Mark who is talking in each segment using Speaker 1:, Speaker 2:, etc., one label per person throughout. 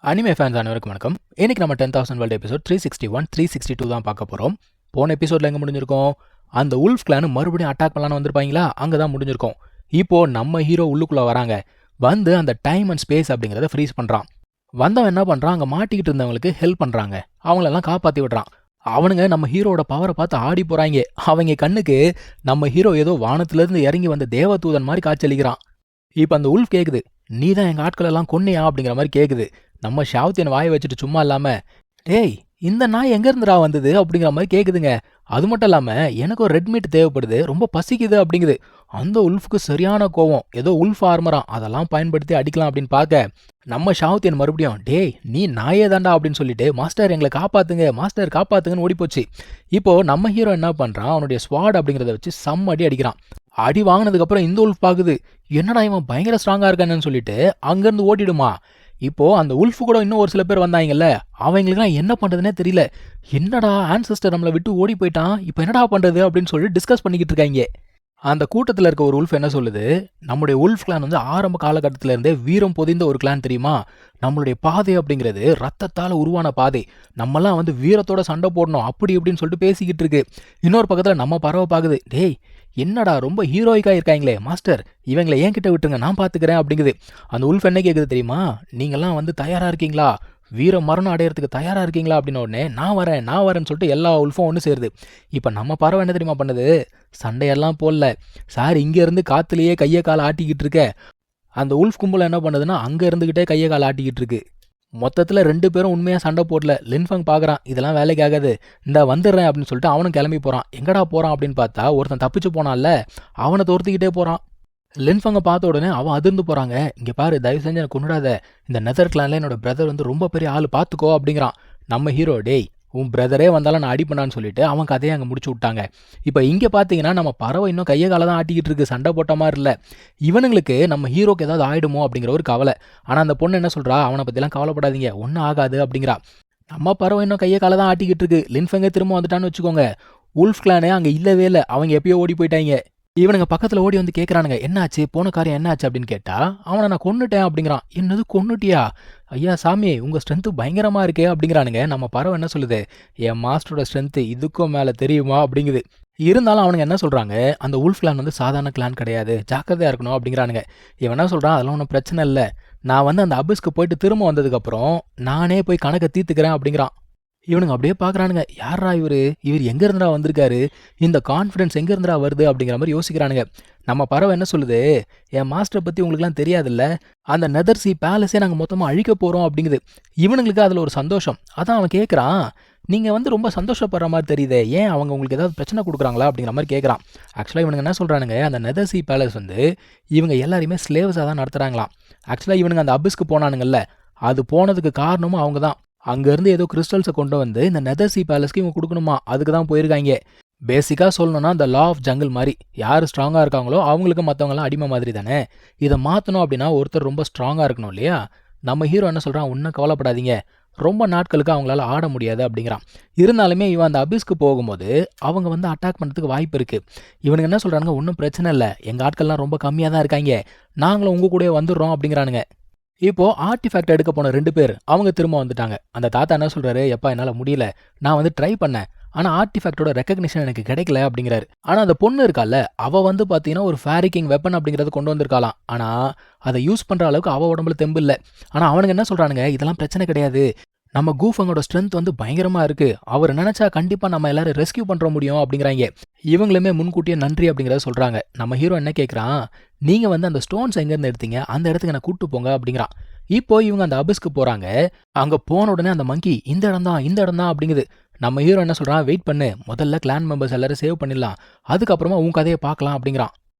Speaker 1: Anime fans அனைவருக்கும் வணக்கம். இன்னைக்கு நம்ம 10,000 வேர்ல்டு எபிசோட் 361, 362 தான் பார்க்க போகிறோம். போன எபிசோடில் எங்கே முடிஞ்சிருக்கோம்? அந்த உல்ஃப் கிளான் மறுபடியும் அட்டாக் பண்ணலான்னு வந்திருப்பாங்களா? அங்கே தான் முடிஞ்சிருக்கோம். இப்போது நம்ம ஹீரோ உள்ளுக்குள்ளே வராங்க. வந்து அந்த டைம் அண்ட் ஸ்பேஸ் அப்படிங்கிறத ஃப்ரீஸ் பண்ணுறான். வந்தவன் என்ன பண்ணுறான்? அங்கே மாட்டிக்கிட்டு இருந்தவங்களுக்கு ஹெல்ப் பண்ணுறாங்க. அவங்களெல்லாம் காப்பாற்றி விடுறான். அவனுங்க நம்ம ஹீரோட பவரை பார்த்து ஆடி போகிறாங்க. அவங்க கண்ணுக்கு நம்ம ஹீரோ ஏதோ வானத்திலேருந்து இறங்கி வந்த தேவதூதன் மாதிரி காட்சியளிக்கிறான். இப்போ அந்த உல்ஃப் கேட்குது, நீ தான் எங்கள் ஆட்களெல்லாம் கொன்னியா அப்படிங்கிற மாதிரி கேட்குது. நம்ம ஷாவுத்தியன் வாயை வச்சுட்டு சும்மா இல்லாமல், டேய் இந்த நாய் எங்கேருந்துடா வந்தது அப்படிங்கிற மாதிரி கேட்குதுங்க. அது மட்டும் இல்லாமல் எனக்கு ஒரு ரெட் மீட் தேவைப்படுது, ரொம்ப பசிக்குது அப்படிங்குது. அந்த உல்ஃபுக்கு சரியான கோவம். ஏதோ உல்ஃப் ஆர்மரான், அதெல்லாம் பயன்படுத்தி அடிக்கலாம் அப்படின்னு பார்க்க நம்ம ஷாவுத்தியன் மறுபடியும், டேய் நீ நாயே தாண்டா அப்படின்னு சொல்லிட்டு, மாஸ்டர் எங்களை காப்பாத்துங்க, மாஸ்டர் காப்பாத்துங்கன்னு ஓடிப்போச்சு. இப்போ நம்ம ஹீரோ என்ன பண்ணுறான்? அவனுடைய ஸ்வாட் அப்படிங்கிறத வச்சு அடி அடிக்கிறான். அடி வாங்கினதுக்கப்புறம் இந்த உல்ஃப் பார்க்குது, என்னடா இவன் பயங்கர ஸ்ட்ராங்காக இருக்கானு சொல்லிட்டு அங்கேருந்து ஓடிடுமா. இப்போ அந்த உல்ஃபு கூட இன்னும் ஒரு சில பேர் வந்தாங்கல்ல, அவங்களுக்குலாம் என்ன பண்ணுறதுனே தெரியல. என்னடா ஆன்செஸ்டர் நம்மளை விட்டு ஓடி போயிட்டான், இப்போ என்னடா பண்ணுறது அப்படின்னு சொல்லி டிஸ்கஸ் பண்ணிக்கிட்டு இருக்காங்க. அந்த கூட்டத்தில் இருக்க ஒரு உல்ஃப் என்ன சொல்லுது, நம்முடைய உல்ஃப் கிளான் வந்து ஆரம்ப காலகட்டத்தில் இருந்தே வீரம் பொதிந்த ஒரு கிளான் தெரியுமா. நம்மளுடைய பாதை அப்படிங்கிறது ரத்தத்தால் உருவான பாதை. நம்மலாம் வந்து வீரத்தோட சண்டை போடணும் அப்படி இப்படின்னு சொல்லிட்டு பேசிக்கிட்டு இருக்கு. இன்னொரு பக்கத்தில் நம்ம பறவை பார்க்குது, டேய் என்னடா ரொம்ப ஹீரோயிக்காக இருக்காங்களே மாஸ்டர், இவங்களை ஏன் கிட்ட விட்டுருங்க நான் பார்த்துக்கிறேன் அப்படிங்குது. அந்த உல்ஃப் என்ன கேட்குது தெரியுமா, நீங்கள்லாம் வந்து தயாராக இருக்கீங்களா, வீர மரணம் அடையிறதுக்கு தயாராக இருக்கீங்களா அப்படின்னு உடனே நான் வரேன்னு சொல்லிட்டு எல்லா உல்ஃபும் ஒன்று சேருது. இப்போ நம்ம பறவை என்ன தெரியுமா பண்ணுது, சண்டையெல்லாம் போடல சார், இங்கேருந்து காற்றுலேயே கையை காலை ஆட்டிக்கிட்டு இருக்க. அந்த உல்ஃப் கும்பல் என்ன பண்ணுதுன்னா அங்கே இருந்துக்கிட்டே கையை காலை ஆட்டிக்கிட்டு இருக்கு. மொத்தத்தில் 2 பேரும் உண்மையாக சண்டை போடல. லின்ஃபங் பார்க்குறான், இதெல்லாம் வேலைக்கு ஆகாது, இந்த வந்துடுறேன் அப்படின்னு சொல்லிட்டு அவனும் கிளம்பி போகிறான். எங்கடா போகிறான் அப்படின்னு பார்த்தா ஒருத்தன் தப்பிச்சு போனான்ல, அவனை தோர்த்திக்கிட்டே போகிறான். லின்ஃபங்கை பார்த்த உடனே அவன் அதிர்ந்து போகிறாங்க. இங்கே பாரு, தயவு செஞ்சு எனக்கு கொண்டுடாத, இந்த நெதர் கிளானில் என்னோட பிரதர் வந்து ரொம்ப பெரிய ஆள் பார்த்துக்கோ அப்படிங்கிறான். நம்ம ஹீரோ, டேய் உன் பிரதரே வந்தாலும் நான் அடிப்பண்ணான்னு சொல்லிட்டு அவன் கதையை அங்கே முடிச்சு விட்டாங்க. இப்போ இங்கே பார்த்தீங்கன்னா நம்ம பறவை இன்னும் கையை காலை தான் ஆட்டிக்கிட்டு இருக்கு, சண்டை போட்ட மாதிரி இல்லை. இவனுங்களுக்கு நம்ம ஹீரோக்கு ஏதாவது ஆயிடுமோ அப்படிங்கிற ஒரு கவலை. ஆனால் அந்த பொண்ணு என்ன சொல்கிறா, அவனை பற்றிலாம் கவலைப்படாதீங்க, ஒன்றும் ஆகாது அப்படிங்கிறா. நம்ம பறவை இன்னும் கையை காலை தான் ஆட்டிக்கிட்டு இருக்கு. லின்ஃபங்கே திரும்ப வந்துட்டான்னு வச்சுக்கோங்க. உல்ஃப் கிளானே அங்கே இல்லவே இல்லை, அவங்க எப்பயோ ஓடி போயிட்டாங்க. இவனுங்க பக்கத்தில் ஓடி வந்து கேட்குறானுங்க, என்னாச்சு போன காரியம் என்னாச்சு அப்படின்னு கேட்டால் அவனை நான் கொன்னுட்டேன் அப்படிங்கிறான். என்னது கொன்னுட்டியா? ஐயா சாமி உங்கள் ஸ்ட்ரென்த்து பயங்கரமாக இருக்கே அப்படிங்கிறானுங்க. நம்ம பறவை என்ன சொல்லுது, என் மாஸ்டரோட ஸ்ட்ரென்த்து இதுக்கும் மேலே தெரியுமா அப்படிங்குது. இருந்தாலும் அவனுங்க என்ன சொல்கிறாங்க, அந்த உல்ஃப் கிளான் வந்து சாதாரண கிளான் கிடையாது, ஜாக்கிரதையாக இருக்கணும் அப்படிங்கிறானுங்க. இவன் என்ன சொல்கிறான், அதெல்லாம் ஒன்றும் பிரச்சனை இல்லை, நான் வந்து அந்த அபிஸ்க்கு போயிட்டு திரும்ப வந்ததுக்கப்புறம் நானே போய் கணக்கை தீர்த்துக்கிறேன் அப்படிங்கிறான். இவனுங்க அப்படியே பார்க்குறானுங்க, யாரா இவர் எங்கே இருந்துடா வந்திருக்காரு, இந்த கான்ஃபிடன்ஸ் எங்கே இருந்துடா வருது அப்படிங்கிற மாதிரி யோசிக்கிறானுங்க. நம்ம பறவை என்ன சொல்லுது, என் மாஸ்டரை பற்றி உங்களுக்குலாம் தெரியாதுல்ல, அந்த நெதர்சி பேலஸே நாங்கள் மொத்தமாக அழிக்க போகிறோம் அப்படிங்குது. இவனுங்களுக்கு அதில் ஒரு சந்தோஷம். அதான் அவன் கேட்குறான், நீங்கள் வந்து ரொம்ப சந்தோஷப்படுற மாதிரி தெரியுதே, ஏன் அவங்க உங்களுக்கு ஏதாவது பிரச்சனை கொடுக்குறாங்களா அப்படிங்கிற மாதிரி கேட்குறான். ஆக்சுவலாக இவனுங்க என்ன சொல்கிறானுங்க, அந்த நெதர்சி பேலஸ் வந்து இவங்க எல்லாரையுமே ஸ்லேவ்ஸாக தான் நடத்துகிறாங்களாம். ஆக்சுவலாக இவனுங்க அந்த அபிஸ்க்கு போனானுங்கல்ல, அது போனதுக்கு காரணமும் அவங்க தான். அங்கேருந்து ஏதோ கிறிஸ்டல்ஸை கொண்டு வந்து இந்த நெதர்சி பேலஸ்க்கு இவங்க கொடுக்கணுமா, அதுக்கு தான் போயிருக்காங்க. பேசிக்காக சொல்லணும்னா இந்த லா ஆஃப் ஜங்கிள் மாதிரி, யார் ஸ்ட்ராங்காக இருக்காங்களோ அவங்களுக்கு மற்றவங்களாம் அடிமை மாதிரி தானே. இதை மாற்றணும் அப்படின்னா ஒருத்தர் ரொம்ப ஸ்ட்ராங்காக இருக்கணும் இல்லையா. நம்ம ஹீரோ என்ன சொல்கிறான், ஒன்றும் கவலைப்படாதீங்க, ரொம்ப நாட்களுக்கு அவங்களால ஆட முடியாது அப்படிங்கிறான். இருந்தாலுமே இவன் அந்த அபிஸ்க்கு போகும்போது அவங்க வந்து அட்டாக் பண்ணுறதுக்கு வாய்ப்பு இருக்குது. இவனுக்கு என்ன சொல்கிறானுங்க, ஒன்றும் பிரச்சனை இல்லை, எங்கள் ஆட்கள்லாம் ரொம்ப கம்மியாக தான் இருக்காங்க, நாங்களும் உங்கள் கூட வந்துடுறோம் அப்படிங்கிறானுங்க. இப்போ ஆர்டிஃபேக்ட் எடுக்க போன 2 பேர் அவங்க திரும்ப வந்துட்டாங்க. அந்த தாத்தா என்ன சொல்றாரு, எப்பா என்னால் முடியல, நான் வந்து ட்ரை பண்ணேன், ஆனால் ஆர்டிஃபேக்டோட ரெக்கக்னிஷன் எனக்கு கிடைக்கல அப்படிங்கிறாரு. ஆனால் அந்த பொண்ணு இருக்கால, அவள் வந்து பார்த்தீங்கன்னா ஒரு ஃபேரிக்கிங் வெப்பன் அப்படிங்கிறத கொண்டு வந்திருக்காளாம். ஆனால் அதை யூஸ் பண்ணுற அளவுக்கு அவள் உடம்புல தெம்பு இல்லை. ஆனால் அவனுங்க என்ன சொல்கிறானுங்க, இதெல்லாம் பிரச்சனை கிடையாது, நம்ம கூஃபங்கோட ஸ்ட்ரென்த் வந்து பயங்கரமாக இருக்குது, அவர் நினச்சா கண்டிப்பாக நம்ம எல்லாரும் ரெஸ்கியூ பண்ணுற முடியும் அப்படிங்கிறாங்க. இவங்களுமே முன்கூட்டியே நன்றி அப்படிங்கிறத சொல்கிறாங்க. நம்ம ஹீரோ என்ன கேட்குறான், நீங்கள் வந்து அந்த ஸ்டோன்ஸ் எங்கேருந்து எடுத்தீங்க, அந்த இடத்துக்கு என்ன கூப்பிட்டு போங்க அப்படிங்கிறான். இப்போ இவங்க அந்த அபிஸ்க்கு போகிறாங்க. அங்கே போன உடனே அந்த மங்கி இந்த இடம் தான் அப்படிங்குது. நம்ம ஹீரோ என்ன சொல்கிறான், வெயிட் பண்ணு, முதல்ல கிளான் மெம்பர்ஸ் எல்லாரும் சேவ் பண்ணிடலாம், அதுக்கப்புறமா உன் கதையை பார்க்கலாம் அப்படிங்கிறான்.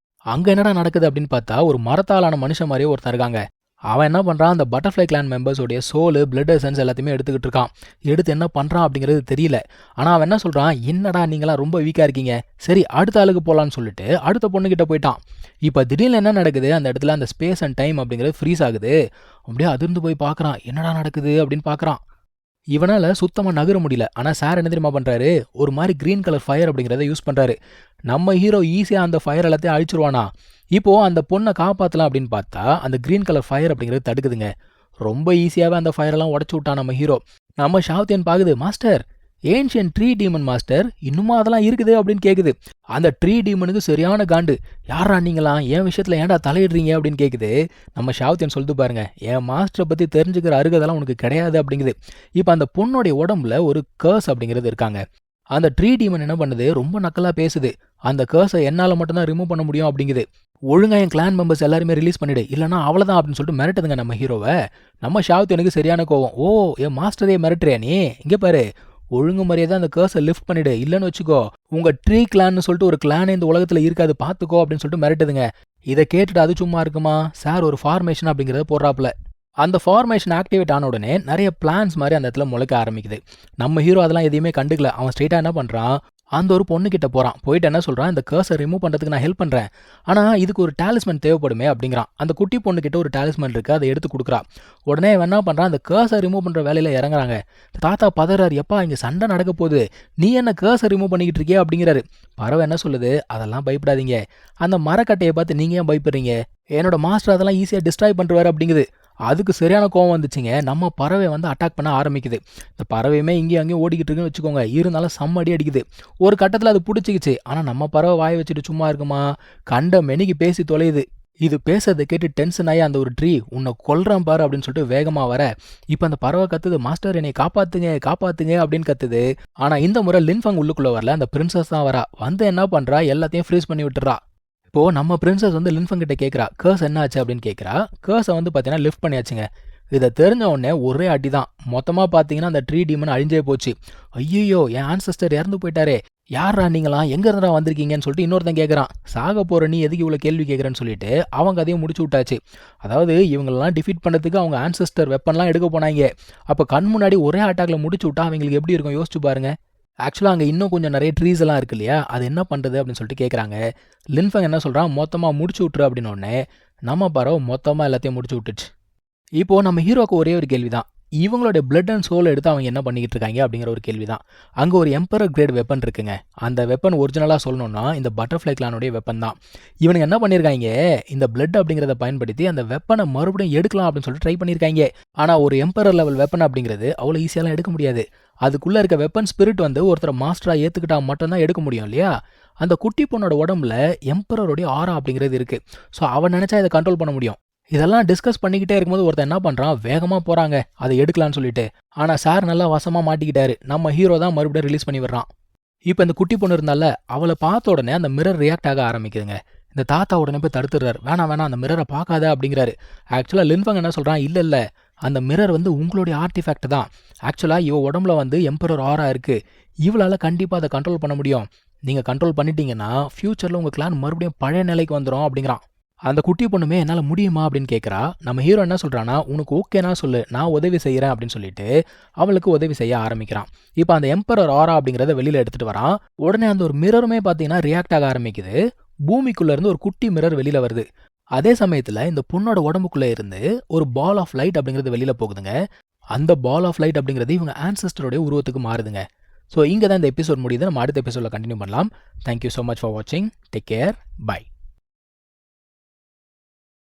Speaker 1: அங்கே என்னடா நடக்குது அப்படின்னு பார்த்தா ஒரு மரத்தாலான மனுஷன் மாதிரியே ஒருத்தர் இருக்காங்க. அவன் என்ன பண்ணுறான், அந்த பட்டர்ஃப்ளை கிளான் மெம்பர்ஸோடைய சோலு, பிளட் எசன்ஸ் எல்லாத்தையுமே எடுத்துக்கிட்டு இருக்கான். எடுத்து என்ன பண்ணுறான் அப்படிங்கிறது தெரியல. ஆனால் அவன் என்ன சொல்கிறான், என்னடா நீங்களாம் ரொம்ப வீக்காக இருக்கீங்க, சரி அடுத்த ஆளுக்கு போகலான்னு சொல்லிட்டு அடுத்த பொண்ணுக்கிட்ட போயிட்டான். இப்போ திடீர்னு என்ன நடக்குது, அந்த இடத்துல அந்த ஸ்பேஸ் அண்ட் டைம் அப்படிங்கிறது ஃப்ரீஸ் ஆகுது. அப்படியே அதிர்ந்து போய் பார்க்குறான், என்னடா நடக்குது அப்படின்னு பார்க்குறான். இவனால் சுத்தமாக நகர முடியல. ஆனால் சார் என்ன தெரியுமா பண்ணுறாரு, ஒரு மாதிரி க்ரீன் கலர் ஃபயர் அப்படிங்கிறத யூஸ் பண்ணுறாரு. நம்ம ஹீரோ ஈஸியாக அந்த ஃபயர் எல்லாத்தையும் அழிச்சிருவானா. இப்போது அந்த பொண்ணை காப்பாற்றலாம் அப்படின்னு பார்த்தா அந்த க்ரீன் கலர் ஃபயர் அப்படிங்கிறது தடுக்குதுங்க. ரொம்ப ஈஸியாகவே அந்த ஃபயரெல்லாம் உடச்சி விட்டான் நம்ம ஹீரோ. நம்ம ஷாவ்தியன் பாக்குது, master ancient tree demon master இன்னுமா அதெல்லாம் இருக்குது அப்படின்னு கேட்குது. அந்த ட்ரீ டீமனுக்கு சரியான காண்டு. யாரா நீங்களாம் என் விஷயத்தில் ஏன்டா தலையிடுறீங்க அப்படின்னு கேட்குது. நம்ம ஷாவ்தியன் சொல்லிட்டு பாருங்க, என் மாஸ்டரை பற்றி தெரிஞ்சுக்கிற அருகதெல்லாம் உனக்கு கிடையாது அப்படிங்குது. இப்போ அந்த பொண்ணுடைய உடம்புல ஒரு கர்ஸ் அப்படிங்கிறது இருக்காங்க. அந்த ட்ரீ டீமன் என்ன பண்ணுது, ரொம்ப நக்கலாக பேசுது. அந்த கர்ஸை என்னால் மட்டும்தான் ரிமூவ் பண்ண முடியும் அப்படிங்குது. ஒழுங்கா என் கிளான் மெம்பர்ஸ் எல்லாருமே ரிலீஸ் பண்ணிடு, இல்லைனா அவ்வளோதான் அப்படின்னு சொல்லிட்டு மிரட்டுதுங்க நம்ம ஹீரோவை. நம்ம ஷாவ்தியனுக்கு சரியான கோவம். ஓ, என் மாஸ்டரே மிரட்டுறியா நீ? இங்கே பாரு, ஒழுங்கு மரியாதை அந்த கர்ஸை லிஃப்ட் பண்ணிடு, இல்லைன்னு வச்சுக்கோ உங்க ட்ரீ கிளான்னு சொல்லிட்டு ஒரு கிளானே இந்த உலகத்துல இருக்காது பார்த்துக்கோ அப்படின்னு சொல்லிட்டு மிரட்டுதுங்க. இதை கேட்டுட்டு அது சும்மா இருக்குமா, சார் ஒரு ஃபார்மேஷன் அப்படிங்கிறத போடுறாப்புல. அந்த ஃபார்மேஷன் ஆக்டிவேட் ஆன உடனே நிறைய பிளான்ஸ் மாதிரி அந்த இடத்துல முளைக்க ஆரம்பிக்குது. நம்ம ஹீரோ அதெல்லாம் எதையுமே கண்டுக்கல. அவன் ஸ்ட்ரெயிட்டாக என்ன பண்ணுறான், அந்த ஒரு பொண்ணுக்கிட்ட போகிறான். போயிட்டு என்ன சொல்கிறான், இந்த கர்ஸை ரிமூவ் பண்ணுறதுக்கு நான் ஹெல்ப் பண்ணுறேன், ஆனால் இதுக்கு ஒரு டாலிஸ்மன் தேவைப்படுமே அப்படிங்கிறான். அந்த குட்டி பொண்ணுக்கிட்ட ஒரு டாலிஸ்மன் இருக்குது, அதை எடுத்து கொடுக்குறா. உடனே என்ன பண்ணுறான், அந்த கர்ஸை ரிமூவ் பண்ணுற வேலையில் இறங்குறாங்க. தாத்தா பதறாரு, எப்பா இங்கே சண்டை நடக்க போகுது, நீ என்ன கர்ஸை ரிமூவ் பண்ணிக்கிட்டு இருக்கியே அப்படிங்கிறாரு. பறவை என்ன சொல்லுது, அதெல்லாம் பயப்படாதீங்க, அந்த மரக்கட்டையை பார்த்து நீங்கள் ஏன் பயப்படுறீங்க, என்னோட மாஸ்டர் அதெல்லாம் ஈஸியாக டிஸ்ட்ராய் பண்ணுறாரு அப்படிங்குது. அதுக்கு சரியான கோவம் வந்துச்சுங்க. நம்ம பறவை வந்து அட்டாக் பண்ண ஆரம்பிக்குது. இந்த பறவையுமே இங்கேயும் அங்கேயும் ஓடிக்கிட்டு இருக்குன்னு வச்சுக்கோங்க. இருந்தாலும் செம்ம அடி அடிக்குது. ஒரு கட்டத்தில் அது பிடிச்சிக்கிச்சு. ஆனால் நம்ம பறவை வாயை வச்சுட்டு சும்மா இருக்குமா, கண்ட மெனிக்கு பேசி தொலையுது. இது பேசுறதை கேட்டு டென்ஷன் ஆகி அந்த ஒரு ட்ரீ, உன்னை கொல்றான் பாரு அப்படின்னு சொல்லிட்டு வேகமாக வர, இப்போ அந்த பறவை கத்துது, மாஸ்டர் என்னை காப்பாத்துங்க காப்பாத்துங்க அப்படின்னு கத்துது. ஆனால் இந்த முறை லின்ஃபங் உள்ளுக்குள்ளே வரல, அந்த பிரின்சஸ் தான் வரா. வந்து என்ன பண்ணுறா, எல்லாத்தையும் ஃப்ரீஸ் பண்ணி விட்டுறா. இப்போ நம்ம பிரின்சஸ் வந்து லின்ஃபங் கிட்ட கேட்குறா, கர்ஸ் என்ன ஆச்சு அப்படின்னு கேட்குறா. கர்ஸை வந்து பார்த்தீங்கன்னா லிஃப்ட் பண்ணியாச்சுங்க. இதை தெரிஞ்ச உடனே ஒரே அடி தான். மொத்தமாக பார்த்தீங்கன்னா அந்த ட்ரீ டீமன் அழிஞ்சே போச்சு. ஐயோ, என் ஆன்சஸ்டர் இறந்து போயிட்டாரே, யாரா நீங்களாம், எங்க இருந்தா வந்திருக்கீங்கன்னு சொல்லிட்டு இன்னொருத்தன் கேட்குறான். சாக போற நீ எதுக்கு இவ்வளோ கேள்வி கேட்குறேன்னு சொல்லிட்டு அவங்க அதையும் முடிச்சு விட்டாச்சு. அதாவது இவங்களெல்லாம் டிஃபீட் பண்ணுறதுக்கு அவங்க ஆன்சஸ்டர் வெப்பன்லாம் எடுக்க போனாங்க. அப்போ கண் முன்னாடி ஒரே அட்டாக்ல முடிச்சு விட்டா அவங்களுக்கு எப்படி இருக்கும் யோசிச்சு பாருங்க. ஆக்சுவலாக அங்கே இன்னும் கொஞ்சம் நிறைய ட்ரீஸ் எல்லாம் இருக்கு இல்லையா, அது என்ன பண்ணுறது அப்படின்னு சொல்லிட்டு கேட்குறாங்க. லின்ஃபங் என்ன சொல்கிறான், மொத்தமாக முடிச்சு விட்ரு அப்படின்னோடனே நம்ம பறவை மொத்தமாக எல்லாத்தையும் முடிச்சு விட்டுச்சு. இப்போது நம்ம ஹீரோக்கு ஒரே ஒரு கேள்வி தான், இவங்களோட பிளட் அண்ட் சோல் எடுத்து அவங்க என்ன பண்ணிக்கிட்டு இருக்காங்க அப்படிங்கிற ஒரு கேள்வி தான். அங்கே ஒரு எம்பரர் கிரேட் வெப்பன் இருக்குங்க. அந்த வெப்பன் ஒரிஜினலாக சொல்லணும்னா இந்த பட்டர்ஃப்ளை கிளானுடைய வெப்பன் தான். இவனுங்க என்ன பண்ணியிருக்காங்க, இந்த பிளட் அப்படிங்கிறத பயன்படுத்தி அந்த வெப்பனை மறுபடியும் எடுக்கலாம் அப்படின்னு சொல்லிட்டு ட்ரை பண்ணியிருக்காங்க. ஆனால் ஒரு எம்பரர் லெவல் வெப்பன் அப்படிங்கிறது அவ்வளோ ஈஸியாலாம் எடுக்க முடியாது. அதுக்குள்ளே இருக்க வெப்பன் ஸ்பிரிட் வந்து ஒருத்தர் மாஸ்டராக ஏற்றுக்கிட்டா மட்டும்தான் எடுக்க முடியும் இல்லையா. அந்த குட்டி பொண்ணோட உடம்புல எம்பரருடைய ஆரா அப்படிங்கிறது இருக்குது. ஸோ அவன் நினச்சா இதை கண்ட்ரோல் பண்ண முடியும். இதெல்லாம் டிஸ்கஸ் பண்ணிக்கிட்டே இருக்கும்போது ஒருத்தன் என்ன பண்ணுறான், வேகமாக போகிறாங்க அதை எடுக்கலான்னு சொல்லிட்டு. ஆனால் சார் நல்லா வசமாக மாட்டிக்கிட்டாரு. நம்ம ஹீரோ தான் மறுபடியும் ரிலீஸ் பண்ணி விடுறான். இப்போ இந்த குட்டி பொண்ணு இருந்தால அவளை பார்த்த உடனே அந்த மிரர் ரியாக்ட் ஆக ஆரம்பிக்குதுங்க. இந்த தாத்தா உடனே போய் தடுத்துடுறாரு, வேணாம் வேணாம் அந்த மிரரை பார்க்காத அப்படிங்கிறாரு. ஆக்சுவலாக லின்ஃபங் என்ன சொல்கிறான், இல்லை அந்த மிரர் வந்து உங்களுடைய ஆர்டிஃபேக்ட் தான். ஆக்சுவலாக இவ உடம்புல வந்து எம்பரர் ஆரா இருக்குது, இவளால் கண்டிப்பாக அதை கண்ட்ரோல் பண்ண முடியும். நீங்கள் கண்ட்ரோல் பண்ணிட்டீங்கன்னா ஃப்யூச்சரில் உங்கள் கிளான் மறுபடியும் பழைய நிலைக்கு வந்துடும் அப்படிங்கிறான். அந்த குட்டி பொண்ணுமே என்னால் முடியுமா அப்படின்னு கேட்குறா. நம்ம ஹீரோ என்ன சொல்கிறான்னா, உனக்கு ஓகேனா சொல்லு, நான் உதவி செய்கிறேன் அப்படின்னு சொல்லிட்டு அவளுக்கு உதவி செய்ய ஆரம்பிக்கிறான். இப்போ அந்த எம்பரர் ஆரா அப்படிங்கிறத வெளியில் எடுத்துகிட்டு வரான். உடனே அந்த ஒரு மிரருமே பார்த்தீங்கன்னா ரியாக்ட் ஆக ஆரம்பிக்குது. பூமிக்குள்ளேருந்து ஒரு குட்டி மிரர் வெளியில் வருது. அதே சமயத்தில் இந்த பொண்ணோட உடம்புக்குள்ளே இருந்து ஒரு பால் ஆஃப் லைட் அப்படிங்கிறது வெளியில் போகுதுங்க. அந்த பால் ஆஃப் லைட் அப்படிங்கிறது இவங்க ஆன்சஸ்டருடைய உருவத்துக்கு மாறுதுங்க. ஸோ இங்கே தான் இந்த எபிசோட் முடியுது. நம்ம அடுத்த எபிசோடில் கண்டினியூ பண்ணலாம். தேங்க்யூ ஸோ மச் ஃபார் வாட்சிங். Take care. பை.